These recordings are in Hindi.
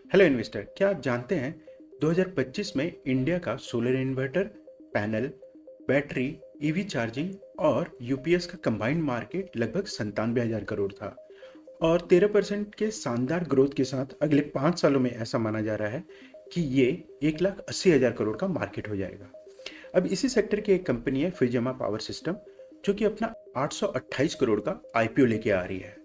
हेलो इन्वेस्टर, क्या आप जानते हैं 2025 में इंडिया का solar inverter, panel, battery, EV charging और यूपीएस का कंबाइंड मार्केट लगभग 97,000 करोड़ था और 13% के शानदार ग्रोथ के साथ अगले 5 सालों में ऐसा माना जा रहा है कि ये 1,80,000 करोड़ का मार्केट हो जाएगा। अब इसी सेक्टर की एक कंपनी है फिजमा पावर सिस्टम, जो कि अपना 828 करोड़ का आईपीओ लेके आ रही है।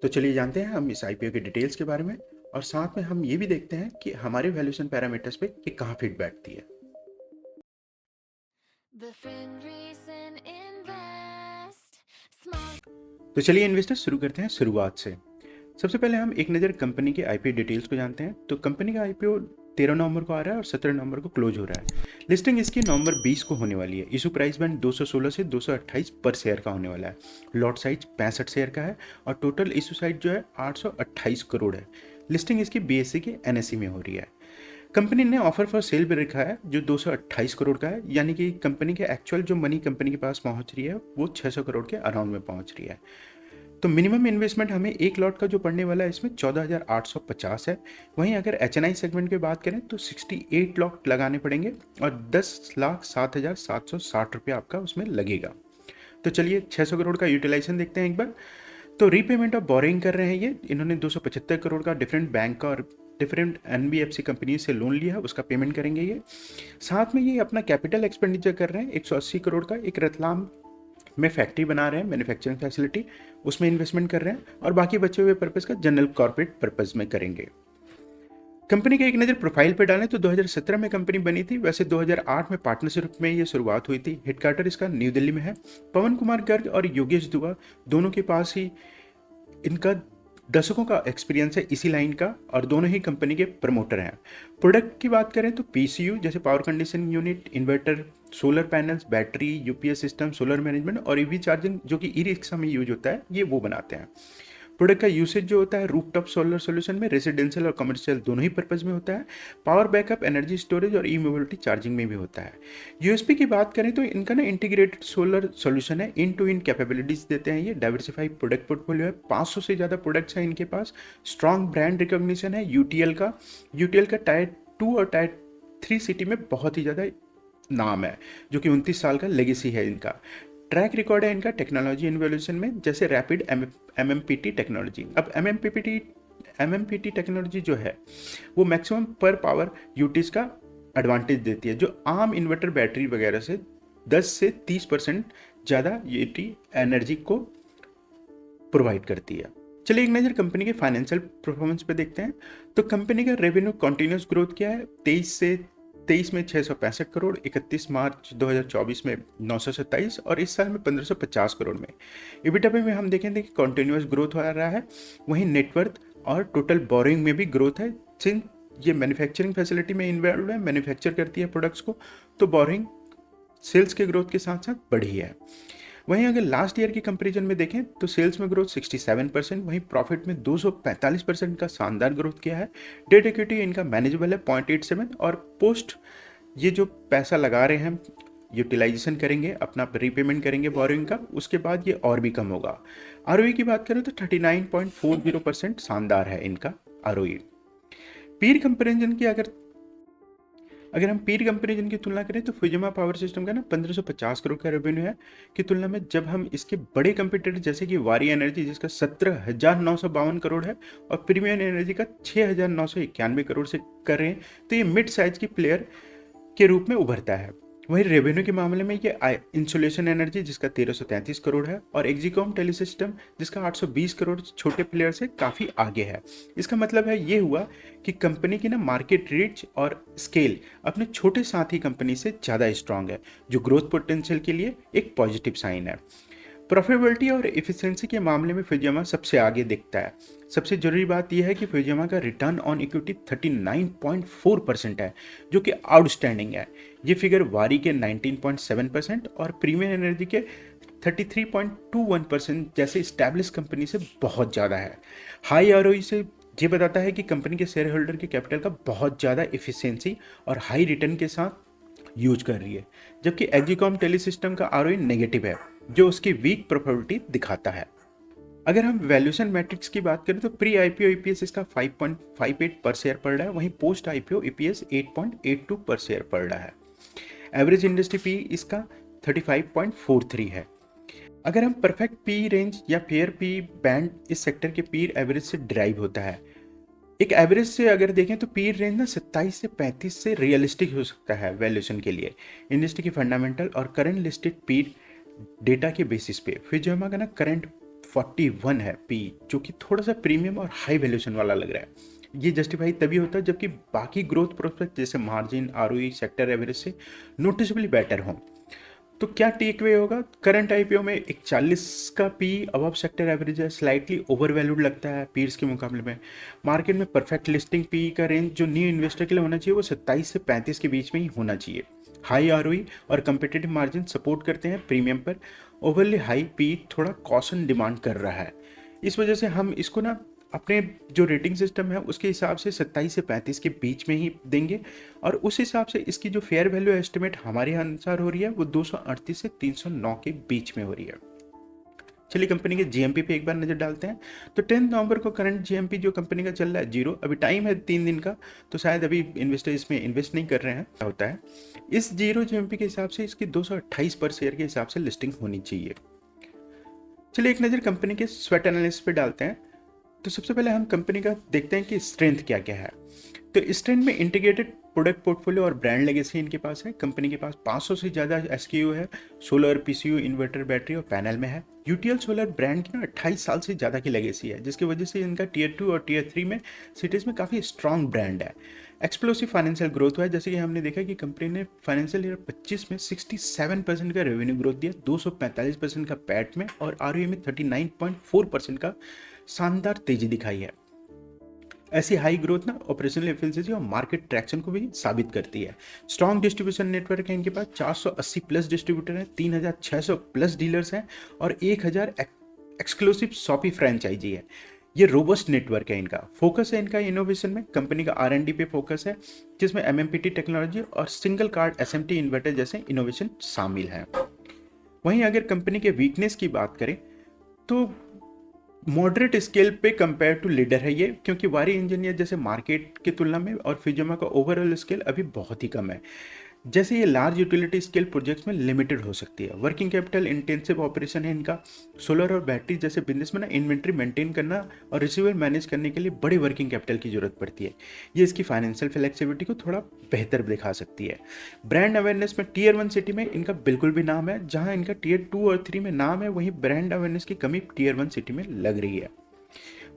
तो चलिए जानते हैं हम इस आईपीओ के डिटेल्स के बारे में और साथ में हम ये भी देखते हैं कि हमारे वैल्यूएशन पैरामीटर्स पे ये कहाँ फिट बैठती है। तो चलिए इन्वेस्टर शुरू करते हैं शुरुआत से। सबसे पहले हम एक नज़र कंपनी के आईपीओ डिटेल्स को जानते हैं। तो कंपनी का आईपीओ 13 नवंबर को आ रहा है और 17 नवंबर को क्लोज हो रहा है। लिस्टिंग इसकी नवंबर 20 को होने वाली है। इशू प्राइस बैंड 216 से 228 पर शेयर का होने वाला है। लॉट साइज 65 शेयर का है और टोटल इशू साइज जो है 828 करोड़ है। लिस्टिंग इसकी बीएससी के एनएसई में हो रही है। कंपनी ने ऑफर फॉर सेल भी रखा है जो 228 करोड़ का है, यानी कि कंपनी के एक्चुअल जो मनी कंपनी के पास पहुंच रही है वो 600 करोड़ के अराउंड में पहुंच रही है। तो मिनिमम इन्वेस्टमेंट हमें एक लॉट का जो पड़ने वाला है इसमें 14,850 है। वहीं अगर एचएनआई सेगमेंट की बात करें तो 68 लॉट लगाने पड़ेंगे और 10,07,760 रुपया आपका उसमें लगेगा। तो चलिए 600 करोड़ का यूटिलाइजेशन देखते हैं एक बार। तो रीपेमेंट ऑफ बोरिंग कर रहे हैं ये, इन्होंने 275 करोड़ का डिफरेंट बैंक का और डिफरेंट एनबीएफसी कंपनी से लोन लिया है, उसका पेमेंट करेंगे ये। साथ में ये अपना कैपिटल एक्सपेंडिचर कर रहे हैं 180 करोड़ का, एक रतलाम में फैक्ट्री बना रहे हैं, मैन्युफैक्चरिंग फैसिलिटी, उसमें इन्वेस्टमेंट कर रहे हैं और बाकी बचे हुए पर्पज़ का जनरल कॉर्पोरेट पर्पज़ में करेंगे। कंपनी का एक नज़र प्रोफाइल पे डालें तो 2017 में कंपनी बनी थी। वैसे 2008 में पार्टनरशिप में ये शुरुआत हुई थी। हेडक्वार्टर इसका न्यू दिल्ली में है। पवन कुमार गर्ग और योगेश दुआ दोनों के पास ही इनका दशकों का एक्सपीरियंस है इसी लाइन का और दोनों ही कंपनी के प्रमोटर हैं। प्रोडक्ट की बात करें तो पीसीयू जैसे power conditioning unit, inverter, solar panels, battery, UPS system, solar management और ईवी चार्जिंग जो कि ई रिक्शा में यूज होता है, ये वो बनाते हैं। प्रोडक्ट का यूसेज जो होता है रूफटॉप सोलर सोल्यूशन में, रेजिडेंशियल और कमर्शियल दोनों ही पर्पज में होता है। पावर बैकअप, एनर्जी स्टोरेज और ई मोबिलिटी चार्जिंग में भी होता है। यूएसपी की बात करें तो इनका ना इंटीग्रेटेड सोलर सोल्यूशन है, इन टू इन कैपेबिलिटीज देते हैं ये। डाइवर्सिफाइड प्रोडक्ट पोर्टफोलियो है, 500 से ज़्यादा प्रोडक्ट्स हैं इनके पास। स्ट्रॉन्ग ब्रांड रिकॉग्निशन है यूटीएल का टायर 2 और टायर 3 सिटी में बहुत ही ज़्यादा नाम है, जो कि 29 साल का लेगेसी है इनका। ट्रैक रिकॉर्ड है इनका टेक्नोलॉजी इन्वोल्यूशन में, जैसे रैपिड एमएमपीटी टेक्नोलॉजी। अब एमएमपीटी टेक्नोलॉजी जो है वो मैक्सिमम पर पावर यूटिस का एडवांटेज देती है, जो आम इन्वर्टर बैटरी वगैरह से 10 से 30% ज़्यादा यूटी एनर्जी को प्रोवाइड करती है। चलिए एक नज़र कंपनी के फाइनेंशियल परफॉर्मेंस पे देखते हैं। तो कंपनी का रेवेन्यू कंटिन्यूस ग्रोथ क्या है, 23 में 665 करोड़, 31 मार्च 2024 में 927 और इस साल में 1550 करोड़ में। इबिटा में हम देखेंगे कि कंटिन्यूस ग्रोथ हो रहा है। वहीं नेटवर्थ और टोटल बोरिंग में भी ग्रोथ है। सिंस ये मैन्युफैक्चरिंग फैसिलिटी में इन्वॉल्व है, मैन्युफैक्चर करती है प्रोडक्ट्स को, तो बोरिंग सेल्स के ग्रोथ के साथ साथ बढ़ी है। वहीं अगर लास्ट ईयर की कंपैरिजन में देखें तो सेल्स में ग्रोथ 67%, वहीं प्रॉफिट में 245% का शानदार ग्रोथ किया है। डेट इक्विटी इनका मैनेजेबल है 0.87 और पोस्ट ये जो पैसा लगा रहे हैं यूटिलाइजेशन करेंगे, अपना रीपेमेंट करेंगे बोरिंग का, उसके बाद ये और भी कम होगा। आरओई की बात करें तो 39.40% शानदार है इनका आरओई। पीर कंपेरिजन की अगर हम पीर कंपेरिजन की तुलना करें तो फिजमा पावर सिस्टम का ना 1550 करोड़ का रेवेन्यू है की तुलना में जब हम इसके बड़े कंपटीटर जैसे कि वारी एनर्जी जिसका 17,952 करोड़ है और प्रीमियम एनर्जी का 6,991 करोड़ से कर रहे हैं, तो ये मिड साइज की प्लेयर के रूप में उभरता है। वहीं रेवेन्यू के मामले में ये इंसुलेशन एनर्जी जिसका 1333 करोड़ है और एक्जिकॉम टेलीसिस्टम जिसका 820 करोड़ छोटे प्लेयर से काफ़ी आगे है। इसका मतलब है ये हुआ कि कंपनी की ना मार्केट रीच और स्केल अपने छोटे साथी कंपनी से ज़्यादा स्ट्रांग है, जो ग्रोथ पोटेंशियल के लिए एक पॉजिटिव साइन है। प्रॉफिटेबिलिटी और एफिशिएंसी के मामले में फिजमा सबसे आगे दिखता है। सबसे जरूरी बात यह है कि फिजमा का रिटर्न ऑन इक्विटी 39.4% है, जो कि आउटस्टैंडिंग है। ये फिगर वारी के 19.7% और प्रीमियम एनर्जी के 33.21% जैसे स्टैब्लिश कंपनी से बहुत ज़्यादा है। हाई आरओई से ये बताता है कि कंपनी के शेयर होल्डर के कैपिटल का बहुत ज़्यादा एफिशिएंसी और हाई रिटर्न के साथ यूज कर रही है, जबकि एक्जिकॉम टेलीसिस्टम का आरओई नेगेटिव है, जो उसकी वीक प्रॉफिटेबिलिटी दिखाता है। अगर हम वैल्यूएशन मैट्रिक्स की बात करें तो प्री आईपीओ ईपीएस इसका 5.58 पर शेयर पड़ रहा है, वहीं पोस्ट आईपीओ ईपीएस 8.82 पर शेयर पड़ रहा है। एवरेज इंडस्ट्री पी इसका 35.43 है। अगर हम परफेक्ट पी रेंज या फेयर पी बैंड इस सेक्टर के पीर एवरेज से ड्राइव होता है। एक एवरेज से अगर देखें तो पीर रेंज ना 27 से 35 से रियलिस्टिक हो सकता है वैल्यूएशन के लिए, इंडस्ट्री की फंडामेंटल और करंट लिस्टेड पीर डेटा के बेसिस पे। फिर जो हमारा ना करंट 41 है पी, जो कि थोड़ा सा प्रीमियम और हाई वैल्यूएशन वाला लग रहा है। ये जस्टिफाई तभी होता है जबकि बाकी ग्रोथ प्रोस्पेक्ट जैसे मार्जिन, आरओई, सेक्टर एवरेज से नोटिसेबली बेटर हों। तो क्या टेक वे होगा? करंट आईपीओ में एक 40 का पी अबव सेक्टर एवरेज है, स्लाइटली ओवर वैल्यूड लगता है पीर्स के मुकाबले में। मार्केट में परफेक्ट लिस्टिंग पी का रेंज जो न्यू इन्वेस्टर के लिए होना चाहिए वो 27 से 35 के बीच में ही होना चाहिए। हाई आरओई और कंपिटेटिव मार्जिन सपोर्ट करते हैं प्रीमियम पर। ओवरली हाई पी थोड़ा कॉशन डिमांड कर रहा है, इस वजह से हम इसको ना अपने जो रेटिंग सिस्टम है उसके हिसाब से 27 से 35 के बीच में ही देंगे। और उस हिसाब से इसकी जो फेयर वैल्यू एस्टिमेट हमारे अनुसार हो रही है वो 238 से 309 के बीच में हो रही है। चलिए कंपनी के जीएमपी पे एक बार नजर डालते हैं। तो 10 नवंबर को करंट जीएमपी जो कंपनी का चल रहा है 0, अभी टाइम है 3 दिन का, तो शायद अभी इन्वेस्टर इसमें इन्वेस्ट नहीं कर रहे हैं। क्या होता है इस 0 जीएमपी के हिसाब से इसकी 228 पर शेयर के हिसाब से लिस्टिंग होनी चाहिए। चलिए एक नज़र कंपनी के स्वेट एनालिसिस पे डालते हैं। तो सबसे पहले हम कंपनी का देखते हैं कि स्ट्रेंथ क्या क्या है। तो स्ट्रेंथ में इंटीग्रेटेड प्रोडक्ट पोर्टफोलियो और ब्रांड लेगेसी इनके पास है। कंपनी के पास 500 से ज़्यादा एसक्यू है, सोलर, पीसीयू, इन्वर्टर, बैटरी और पैनल में है। यूटीएल सोलर ब्रांड की ना 28 साल से ज़्यादा की लेगेसी है, जिसकी वजह से इनका टीयर 2 और टीयर 3 में सिटीज़ में काफ़ी स्ट्रॉन्ग ब्रांड है। एक्सप्लोसिव फाइनेंशियल ग्रोथ हुआ है, जैसे कि हमने देखा कि कंपनी ने फाइनेंशियल ईयर 25 में 67% का रेवेन्यू ग्रोथ दिया, 245% का पैट में, और आरओई में 39.4% का शानदार तेजी दिखाई है। ऐसी हाई ग्रोथ ना ऑपरेशनल एफिशिएंसी और मार्केट ट्रैक्शन को भी साबित करती है। स्ट्रॉन्ग डिस्ट्रीब्यूशन नेटवर्क है इनके पास, 480 प्लस डिस्ट्रीब्यूटर हैं, 3600 प्लस डीलर्स हैं और 1000 एक्सक्लूसिव शॉपी फ्रेंचाइजी है। ये रोबस्ट नेटवर्क है इनका। फोकस है इनका इनोवेशन में, कंपनी का आर&डी पे फोकस है, जिसमें एमएमपीटी टेक्नोलॉजी और सिंगल कार्ड एसएमटी इन्वर्टर जैसे इनोवेशन शामिल हैं। वहीं अगर कंपनी के वीकनेस की बात करें तो मॉडरेट स्केल पे कंपेयर टू लीडर है ये, क्योंकि वारी इंजीनियर जैसे मार्केट की तुलना में और फिजमा का ओवरऑल स्केल अभी बहुत ही कम है। जैसे ये लार्ज यूटिलिटी स्केल प्रोजेक्ट्स में लिमिटेड हो सकती है। वर्किंग कैपिटल इंटेंसिव ऑपरेशन है इनका। सोलर और बैटरी जैसे बिजनेस में ना इन्वेंट्री मेंटेन करना और रिसीवेबल मैनेज करने के लिए बड़ी वर्किंग कैपिटल की जरूरत पड़ती है। ये इसकी फाइनेंशियल फ्लेक्सिबिलिटी को थोड़ा बेहतर दिखा सकती है। ब्रांड अवेयरनेस में टीयर 1 सिटी में इनका बिल्कुल भी नाम है, जहां इनका टीयर 2 और 3 में नाम है, वहीं ब्रांड अवेयरनेस की कमी टीयर 1 सिटी में लग रही है।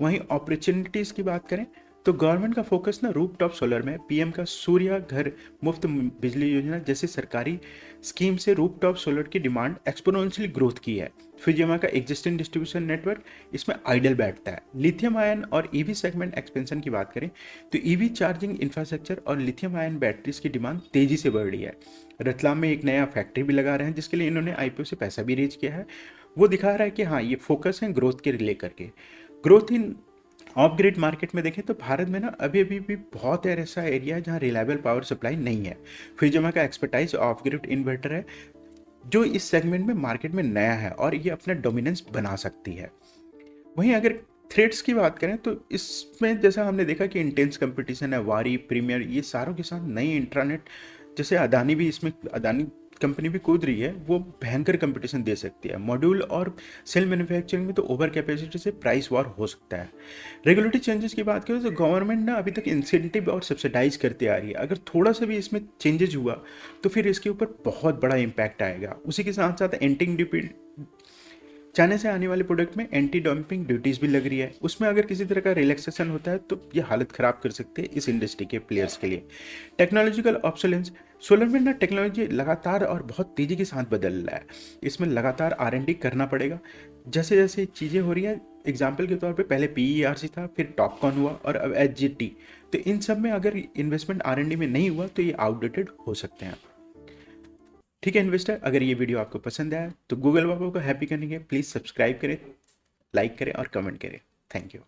वहीं अपॉर्चुनिटीज़ की बात करें तो गवर्नमेंट का फोकस ना रूफटॉप सोलर में, पीएम का सूर्य घर मुफ्त बिजली योजना जैसी सरकारी स्कीम से रूफटॉप सोलर की डिमांड एक्सपोनेंशियली ग्रोथ की है। फिजिमा का एग्जिस्टिंग डिस्ट्रीब्यूशन नेटवर्क इसमें आइडल बैठता है। लिथियम आयन और ईवी सेगमेंट एक्सपेंशन की बात करें तो ईवी चार्जिंग इंफ्रास्ट्रक्चर और लिथियम आयन बैटरीज की डिमांड तेजी से बढ़ रही है। रतलाम में एक नया फैक्ट्री भी लगा रहे हैं, जिसके लिए इन्होंने आईपीओ से पैसा भी रेज किया है। वो दिखा रहा है कि हाँ, ये फोकस है ग्रोथ के लेकर के। Growth in of grid market में देखें तो भारत में ना अभी अभी भी बहुत ऐसा एरिया है जहाँ रिलायबल पावर सप्लाई नहीं है। फिजमा का एक्सपर्टाइज ऑफ ग्रिड इन्वर्टर है, जो इस सेगमेंट में मार्केट में नया है और ये अपना डोमिनेंस बना सकती है। वहीं अगर थ्रेड्स की बात करें तो इसमें जैसा हमने देखा कि इंटेंस कंपटीशन है, वारी, प्रीमियर, ये सारों के साथ नई इंट्रानेट जैसे अदानी भी इसमें, अदानी कंपनी भी कूद रही है, वो भयंकर कंपटीशन दे सकती है। मॉड्यूल और सेल मैन्युफैक्चरिंग में तो ओवर कैपेसिटी से प्राइस वॉर हो सकता है। रेगुलेटरी चेंजेस की बात करें तो गवर्नमेंट ना अभी तक इंसेंटिव और सब्सिडाइज करते आ रही है। अगर थोड़ा सा भी इसमें चेंजेस हुआ तो फिर इसके ऊपर बहुत बड़ा इम्पैक्ट आएगा। उसी के साथ साथ चाइना से आने वाले प्रोडक्ट में एंटी डंपिंग ड्यूटीज भी लग रही है, उसमें अगर किसी तरह का रिलैक्सेशन होता है तो ये हालत खराब कर सकते हैं इस इंडस्ट्री के प्लेयर्स के लिए। टेक्नोलॉजिकल ऑब्सोलेंस, सोलर में ना टेक्नोलॉजी लगातार और बहुत तेजी के साथ बदल रहा है, इसमें लगातार आर&डी करना पड़ेगा। जैसे जैसे चीज़ें हो रही हैं, एग्जाम्पल के तौर पे पहले पीईआरसी था, फिर टॉपकॉन हुआ और अब एचजीटी, तो इन सब में अगर इन्वेस्टमेंट आर&डी में नहीं हुआ तो ये आउटडेटेड हो सकते हैं। ठीक है इन्वेस्टर, अगर ये वीडियो आपको पसंद आया तो गूगल बाबा को हैप्पी करने के प्लीज़ सब्सक्राइब करें, लाइक करें और कमेंट करें। Thank you.